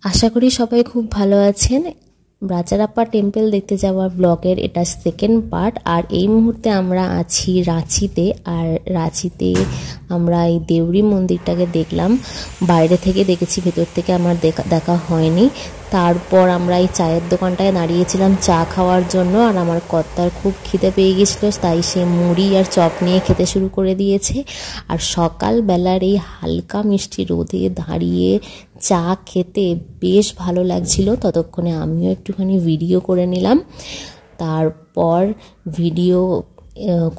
আশা করি সবাই খুব ভালো আছেন। রাজারাপ্পা টেম্পল দেখতে যাওয়ার ব্লগের এটা সেকেন্ড পার্ট। আর এই মুহূর্তে আমরা আছি রাঁচিতে। আর রাঁচিতে আমরা এই দেউরি মন্দিরটাকে দেখলাম, বাইরে থেকে দেখেছি, ভেতর থেকে আমার দেখা হয়নি। তারপর আমরা এই চায়ের দোকানটায় দাঁড়িয়েছিলাম চা খাওয়ার জন্য। আর আমার কর্তার খুব খিদে পেয়ে গেছিলো, তাই সে মুড়ি আর চপ নিয়ে খেতে শুরু করে দিয়েছে। আর সকালবেলার এই হালকা মিষ্টি রোদে দাঁড়িয়ে চা খেতে বেশ ভালো লাগছিল। ততক্ষণে আমিও একটুখানি ভিডিও করে নিলাম। তারপর ভিডিও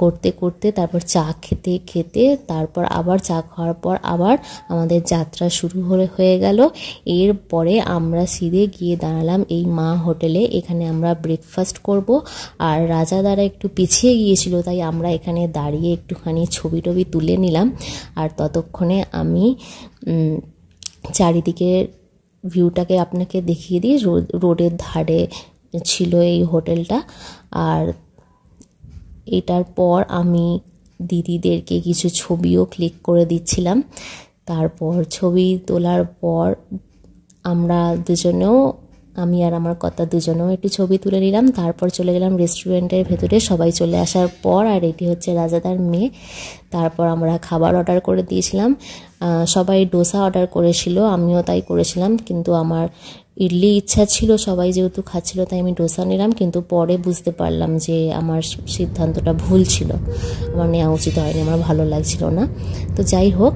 করতে করতে তারপর চা খেতে খেতে তারপর আবার চা খাওয়ার পর আবার আমাদের যাত্রা শুরু হয়ে গেল। এরপরে আমরা সিধে গিয়ে দাঁড়ালাম এই মা হোটেলে। এখানে আমরা ব্রেকফাস্ট করব। আর রাজাদারা একটু পিছিয়ে গিয়েছিল, তাই আমরা এখানে দাঁড়িয়ে একটুখানি ছবি টবি তুলে নিলাম। আর ততক্ষণে আমি চারিদিকের ভিউটাকে আপনাকে দেখিয়ে দিই। রোডের ধারে ছিল এই হোটেলটা। আর এটার পর আমি দিদিদেরকে কিছু ছবিও ক্লিক করে দিচ্ছিলাম। তারপর ছবি তোলার পর আমরা দুজনেও, আমি আর আমার কর্তা দুজনেও একটু ছবি তুলে নিলাম। তারপর চলে গেলাম রেস্টুরেন্টের ভেতরে। সবাই চলে আসার পর, আর এটি হচ্ছে রাজাদার মেয়ে। তারপর আমরা খাবার অর্ডার করে দিয়েছিলাম। সবাই ডোসা অর্ডার করেছিল, আমিও তাই করেছিলাম। কিন্তু আমার ইডলি ইচ্ছা ছিল, সবাই যেহেতু খাচ্ছিল তাই আমি ডোসা নিলাম। কিন্তু পরে বুঝতে পারলাম যে আমার সিদ্ধান্তটা ভুল ছিল, আমার নেওয়া উচিত হয়নি, আমার ভালো লাগছিল না। তো যাই হোক,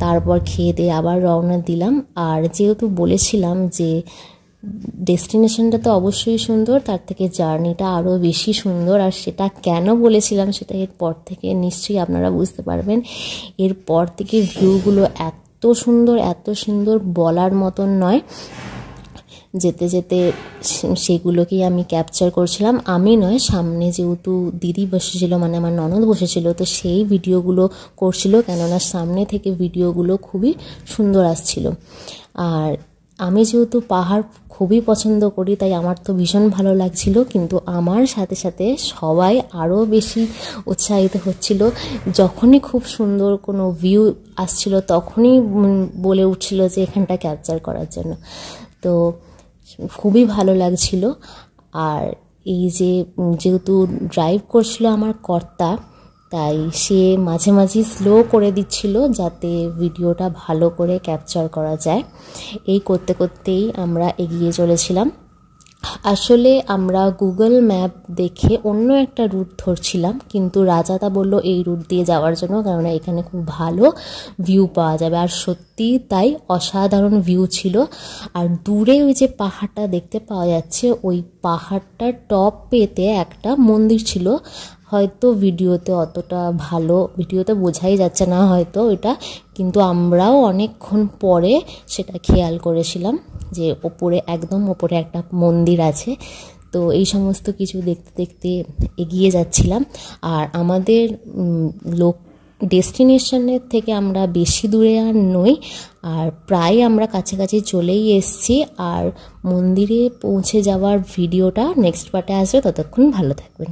তারপর খেয়ে দিয়ে আবার রওনা দিলাম। আর যেহেতু বলেছিলাম যে ডেস্টিনেশনটা তো অবশ্যই সুন্দর, তার থেকে জার্নিটা আরও বেশি সুন্দর। আর সেটা কেন বলেছিলাম সেটা এরপর থেকে নিশ্চয়ই আপনারা বুঝতে পারবেন। এরপর থেকে ভিউগুলো এত সুন্দর বলার মতন নয়। যেতে যেতে সেগুলোকেই আমি ক্যাপচার করছিলাম। আমি নয়, সামনে যেহেতু দিদি বসেছিল, মানে আমার ননদ বসেছিল, তো সেই ভিডিওগুলো করছিল, কেননা সামনে থেকে ভিডিওগুলো খুবই সুন্দর আসছিল। আর আমি যেহেতু পাহাড় খুবই পছন্দ করি, তাই আমার তো ভীষণ ভালো লাগছিল। কিন্তু আমার সাথে সাথে সবাই আরও বেশি উৎসাহিত হচ্ছিল। যখনই খুব সুন্দর কোনো ভিউ আসছিল তখনই বলে উঠছিল যে এখানটা ক্যাপচার করার জন্য। তো খুবই ভালো লাগছিল। আর এই যেহেতু ড্রাইভ করছিল আমার কর্তা, তাই সে মাঝে মাঝে স্লো করে দিচ্ছিল যাতে ভিডিওটা ভালো করে ক্যাপচার করা যায়। এই করতে করতেই আমরা এগিয়ে চলেছিলাম। আসলে আমরা গুগল ম্যাপ দেখে অন্য একটা রুট ধরছিলাম, কিন্তু রাজাদা বলল এই রুট দিয়ে যাওয়ার জন্য, কেননা এখানে খুব ভালো ভিউ পাওয়া যাবে। আর সত্যি তাই, অসাধারণ ভিউ ছিল। আর দূরে ওই যে পাহাড়টা দেখতে পাওয়া যাচ্ছে, ওই পাহাড়টার টপ পেতে একটা মন্দির ছিল। হয়তো ভিডিওতে অতটা ভালো, ভিডিওতে বোঝাই যাচ্ছে না হয়তো এটা, কিন্তু আমরাও অনেকক্ষণ পরে সেটা খেয়াল করেছিলাম যে একদম ওপরে একটা মন্দির আছে। তো এই সমস্ত কিছু দেখতে দেখতে এগিয়ে যাচ্ছিলাম। আর আমাদের ডেস্টিনেশনের থেকে আমরা বেশি দূরে আর নই, আর প্রায় আমরা কাছাকাছি চলেই এসেছি। আর মন্দিরে পৌঁছে যাওয়ার ভিডিওটা নেক্সট পার্টে আসবে। ততক্ষণ ভালো থাকবেন।